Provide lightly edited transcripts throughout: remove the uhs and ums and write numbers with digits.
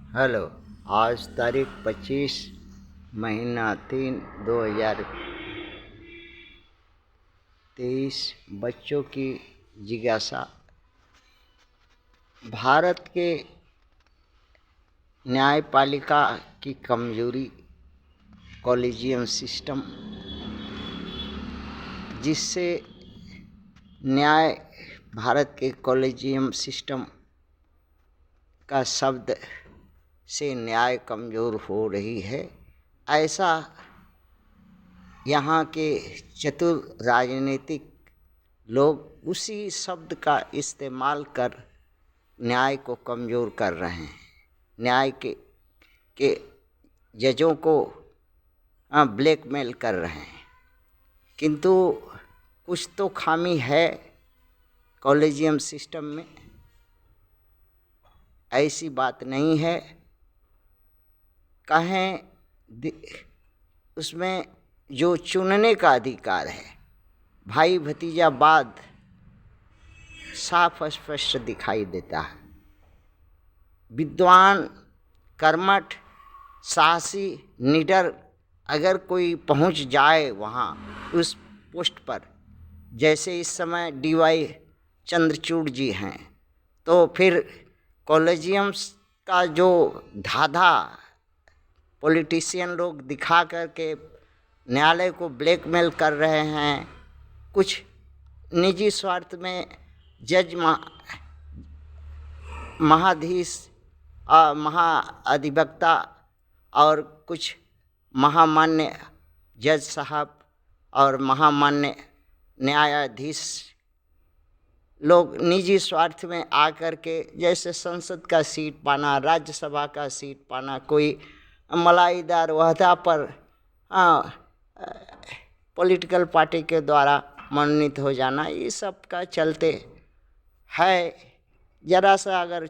Hello. आज तारीख 25 महीना 3 2023। बच्चों की जिज्ञासा। भारत के न्यायपालिका की कमजोरी कॉलेजियम सिस्टम, जिससे न्याय भारत के कॉलेजियम सिस्टम का शब्द से न्याय कमज़ोर हो रही है। ऐसा यहाँ के चतुर राजनीतिक लोग उसी शब्द का इस्तेमाल कर न्याय को कमज़ोर कर रहे हैं। न्याय के जजों को ब्लैकमेल कर रहे हैं। किंतु कुछ तो खामी है कॉलेजियम सिस्टम में। ऐसी बात नहीं है। कहें उसमें जो चुनने का अधिकार है, भाई भतीजावाद साफ स्पष्ट दिखाई देता है। विद्वान, कर्मठ, साहसी, निडर अगर कोई पहुंच जाए वहाँ उस पोस्ट पर, जैसे इस समय DY चंद्रचूड़ जी हैं, तो फिर कॉलेजियम्स का जो धाधा पॉलिटिशियन लोग दिखा करके न्यायालय को ब्लैकमेल कर रहे हैं, कुछ निजी स्वार्थ में जज महाधीश महाअधिवक्ता और कुछ महामान्य जज साहब और महामान्य न्यायाधीश लोग निजी स्वार्थ में आकर के, जैसे संसद का सीट पाना, राज्यसभा का सीट पाना, कोई मलाईदार वहदा पर पॉलिटिकल पार्टी के द्वारा मनोनीत हो जाना, ये सब का चलते है। ज़रा सा अगर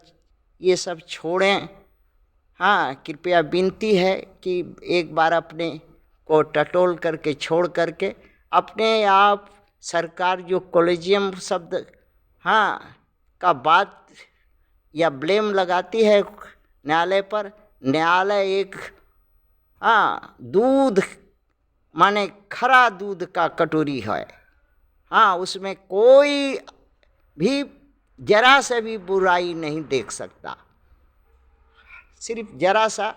ये सब छोड़ें, कृपया विनती है कि एक बार अपने को टटोल करके छोड़ करके अपने आप सरकार जो कॉलेजियम शब्द का बात या ब्लेम लगाती है न्यायालय पर, न्यायालय एक दूध माने खरा दूध का कटोरी है। उसमें कोई भी जरा से भी बुराई नहीं देख सकता। सिर्फ जरा सा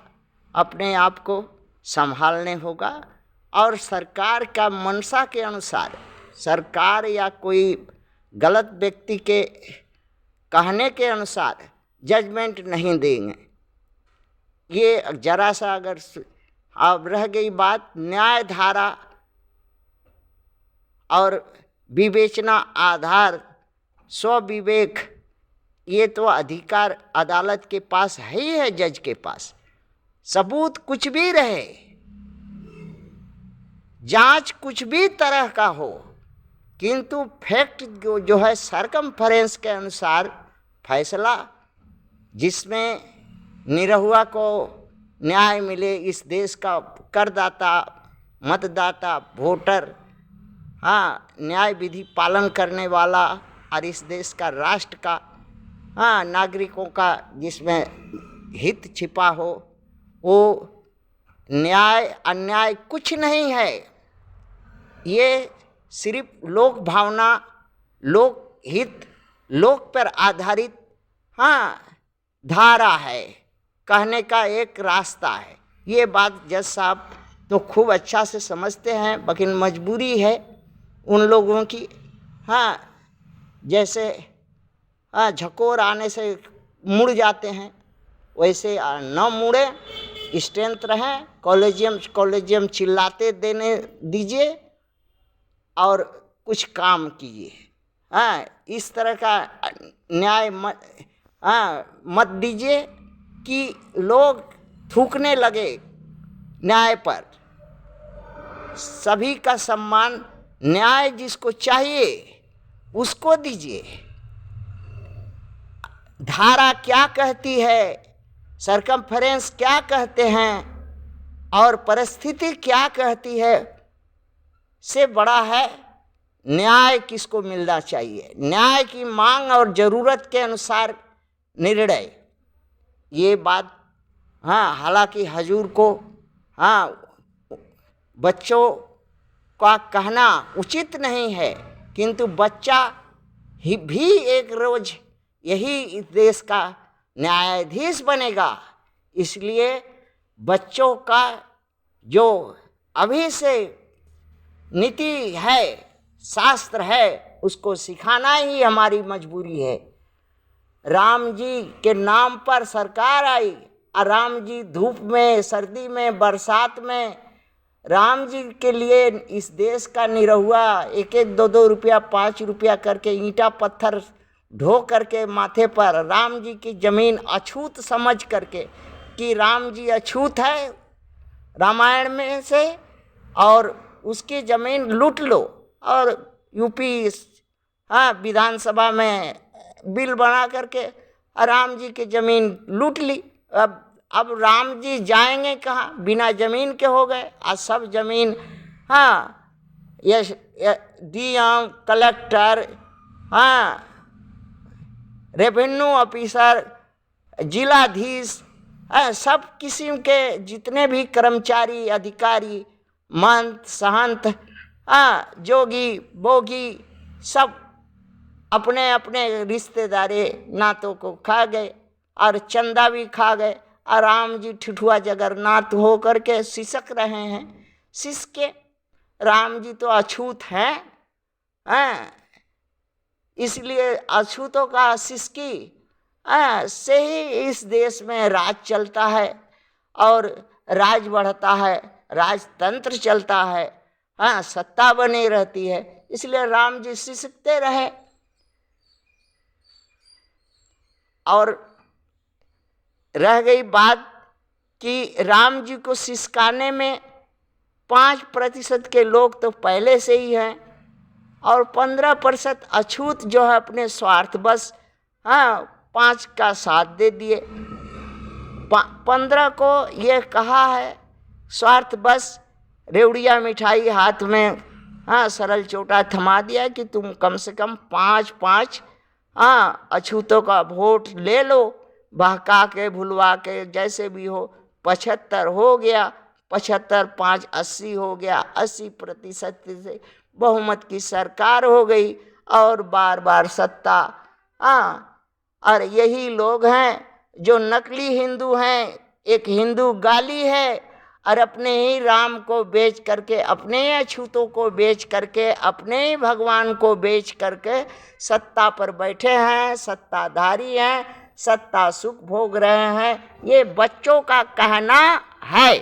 अपने आप को संभालने होगा और सरकार का मंशा के अनुसार, सरकार या कोई गलत व्यक्ति के कहने के अनुसार जजमेंट नहीं देंगे। ये जरा सा अगर अब रह गई बात न्याय धारा और विवेचना आधार स्वविवेक, ये तो अधिकार अदालत के पास है ही है, जज के पास। सबूत कुछ भी रहे, जांच कुछ भी तरह का हो, किंतु फैक्ट जो है सरकमफरेंस के अनुसार फैसला, जिसमें निरहुआ को न्याय मिले, इस देश का करदाता, मतदाता, वोटर, न्याय विधि पालन करने वाला और इस देश का राष्ट्र का नागरिकों का जिसमें हित छिपा हो, वो न्याय अन्याय कुछ नहीं है। ये सिर्फ लोक भावना, लोक हित, लोक पर आधारित धारा है, कहने का एक रास्ता है। ये बात जज साहब तो खूब अच्छा से समझते हैं, लेकिन मजबूरी है उन लोगों की। जैसे झकोर आने से मुड़ जाते हैं, वैसे न मुड़े, स्ट्रेंथ रहें। कॉलेजियम चिल्लाते देने दीजिए और कुछ काम कीजिए। इस तरह का न्याय मत दीजिए कि लोग थूकने लगे न्याय पर। सभी का सम्मान, न्याय जिसको चाहिए उसको दीजिए। धारा क्या कहती है, सरकमफरेंस क्या कहते हैं और परिस्थिति क्या कहती है, से बड़ा है न्याय किसको मिलना चाहिए। न्याय की मांग और ज़रूरत के अनुसार निर्णय, ये बात हाँ, हालांकि हजूर को हाँ बच्चों का कहना उचित नहीं है, किंतु बच्चा ही भी एक रोज यही इस देश का न्यायाधीश बनेगा। इसलिए बच्चों का जो अभी से नीति है, शास्त्र है, उसको सिखाना ही हमारी मजबूरी है। राम जी के नाम पर सरकार आई और राम जी धूप में, सर्दी में, बरसात में राम जी के लिए इस देश का निरहुआ 1-1, 2-2 रुपया, 5 रुपया करके ईंटा पत्थर ढो करके माथे पर राम जी की जमीन अछूत समझ करके कि राम जी अछूत है रामायण में से, और उसकी ज़मीन लूट लो। और यूपी विधानसभा में बिल बना करके राम जी की ज़मीन लूट ली। अब राम जी जाएंगे कहाँ, बिना ज़मीन के हो गए। आज सब ज़मीन डीएम, कलेक्टर, रेवेन्यू ऑफिसर, जिलाधीश, सब किस्म के जितने भी कर्मचारी, अधिकारी, महंत, सहंत, जोगी, बोगी, सब अपने अपने रिश्तेदारी नातों को खा गए और चंदा भी खा गए। और राम जी ठिठुआ जगन्नाथ हो करके सिसक रहे हैं। सिसके, राम जी तो अछूत हैं, इसलिए अछूतों का सिसकी से ही इस देश में राज चलता है और राज बढ़ता है, राजतंत्र चलता है, सत्ता बनी रहती है। इसलिए राम जी सिसकते रहे। और रह गई बात कि राम जी को सिसकाने में 5% के लोग तो पहले से ही हैं और 15% अछूत जो है अपने स्वार्थ बस 5 का साथ दे दिए। 15 को ये कहा है स्वार्थ बस रेवड़िया मिठाई हाथ में सरल चोटा थमा दिया कि तुम कम से कम 5-5 अछूतों का वोट ले लो, बहका के भुलवा के जैसे भी हो। 75 हो गया, 75, 5, 80 हो गया। 80% से बहुमत की सरकार हो गई और बार बार सत्ता। और यही लोग हैं जो नकली हिंदू हैं। एक हिंदू गाली है और अपने ही राम को बेच करके, अपने ही अछूतों को बेच करके, अपने ही भगवान को बेच करके सत्ता पर बैठे हैं, सत्ताधारी हैं, सत्ता सुख भोग रहे हैं। ये बच्चों का कहना है।